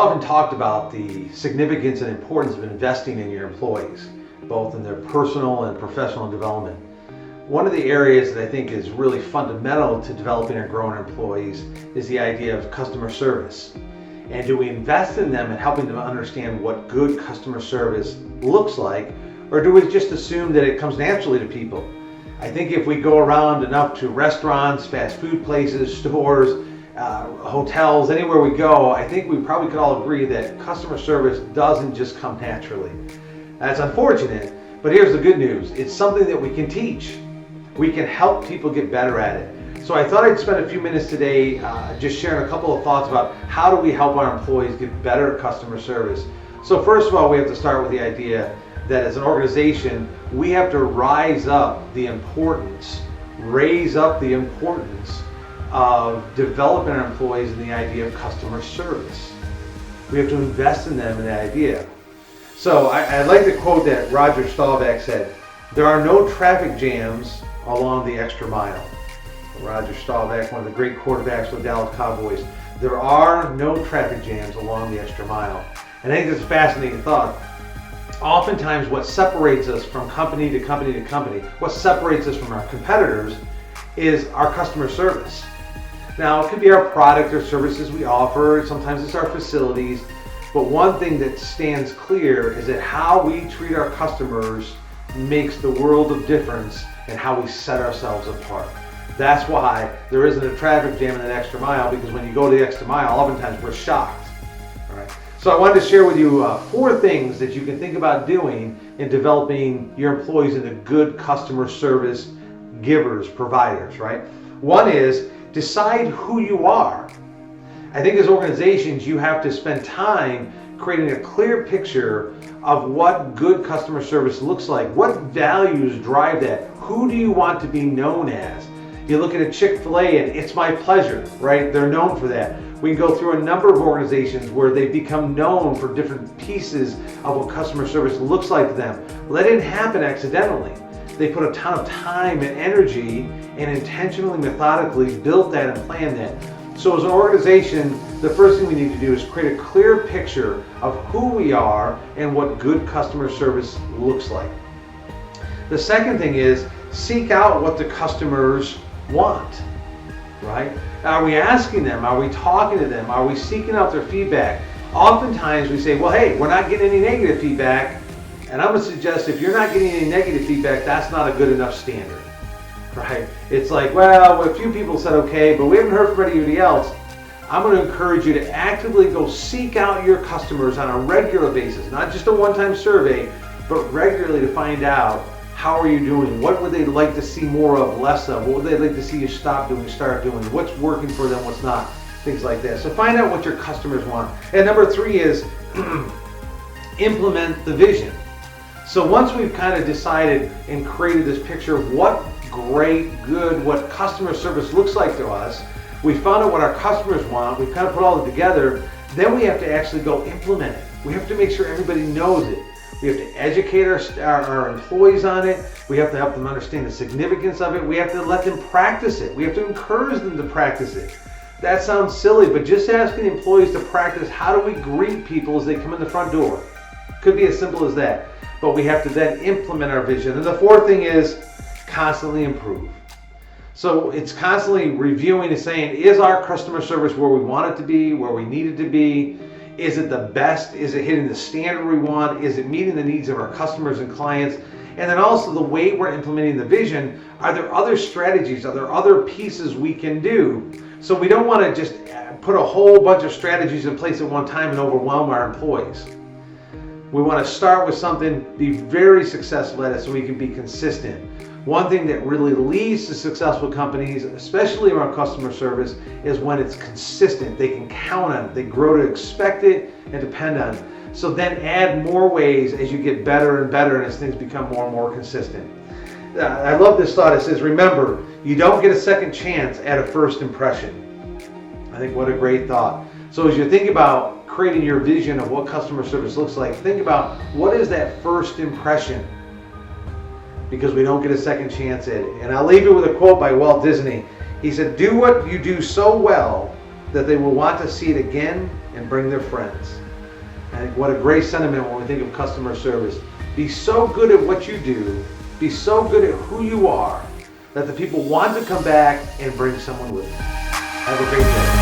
often talked about the significance and importance of investing in your employees, both in their personal and professional development. One of the areas that I think is really fundamental to developing and growing employees is the idea of customer service. And do we invest in them and helping them understand what good customer service looks like, or do we just assume that it comes naturally to people? I think if we go around enough to restaurants, fast food places, stores, hotels, anywhere we go, I think we probably could all agree that customer service doesn't just come naturally. That's unfortunate, but here's the good news. It's something that we can teach. We can help people get better at it. So I thought I'd spend a few minutes today just sharing a couple of thoughts about how do we help our employees get better at customer service. So first of all, we have to start with the idea that as an organization, we have to raise up the importance of developing our employees in the idea of customer service. We have to invest in them in the idea. So I like the quote that Roger Staubach said, "There are no traffic jams along the extra mile." Roger Staubach, one of the great quarterbacks for the Dallas Cowboys. There are no traffic jams along the extra mile. And I think that's a fascinating thought. Oftentimes what separates us from company to company to company, what separates us from our competitors is our customer service. Now, it could be our product or services we offer, sometimes it's our facilities, but one thing that stands clear is that how we treat our customers makes the world of difference in how we set ourselves apart. That's why there isn't a traffic jam in that extra mile, because when you go to the extra mile, oftentimes we're shocked. All right. So I wanted to share with you 4 things that you can think about doing in developing your employees into good customer service givers, providers, right? One is decide who you are. I think as organizations, you have to spend time creating a clear picture of what good customer service looks like. What values drive that? Who do you want to be known as? You look at a Chick-fil-A and it's my pleasure, right? They're known for that. We can go through a number of organizations where they become known for different pieces of what customer service looks like to them. Well, that didn't happen accidentally. They put a ton of time and energy and intentionally, methodically built that and planned that. So as an organization, the first thing we need to do is create a clear picture of who we are and what good customer service looks like. The second thing is seek out what the customers want, right? Are we asking them? Are we talking to them? Are we seeking out their feedback? Oftentimes we say, well, hey, we're not getting any negative feedback. And I'm going to suggest if you're not getting any negative feedback, that's not a good enough standard, right? It's like, well, a few people said okay, but we haven't heard from anybody else. I'm going to encourage you to actively go seek out your customers on a regular basis, not just a one-time survey, but regularly to find out how are you doing? What would they like to see more of, less of? What would they like to see you stop doing, start doing? What's working for them, what's not? Things like that. So find out what your customers want. And number 3 is implement the vision. So once we've kind of decided and created this picture of what great, good, what customer service looks like to us, we found out what our customers want, we've kind of put all that together, then we have to actually go implement it. We have to make sure everybody knows it. We have to educate our employees on it. We have to help them understand the significance of it. We have to let them practice it. We have to encourage them to practice it. That sounds silly, but just asking employees to practice how do we greet people as they come in the front door. Could be as simple as that. But we have to then implement our vision. And the 4th thing is constantly improve. So it's constantly reviewing and saying, is our customer service where we want it to be, where we need it to be? Is it the best? Is it hitting the standard we want? Is it meeting the needs of our customers and clients? And then also the way we're implementing the vision, are there other strategies? Are there other pieces we can do? So we don't want to just put a whole bunch of strategies in place at one time and overwhelm our employees. We want to start with something, be very successful at it so we can be consistent. One thing that really leads to successful companies, especially around customer service, is when it's consistent. They can count on it. They grow to expect it and depend on it. So then add more ways as you get better and better and as things become more and more consistent. I love this thought. It says, remember, you don't get a second chance at a first impression. I think what a great thought. So as you think about creating your vision of what customer service looks like, think about what is that first impression, because we don't get a second chance at it. And I'll leave you with a quote by Walt Disney. He said, do what you do so well that they will want to see it again and bring their friends. And what a great sentiment when we think of customer service. Be so good at what you do, be so good at who you are, that the people want to come back and bring someone with them. Have a great day.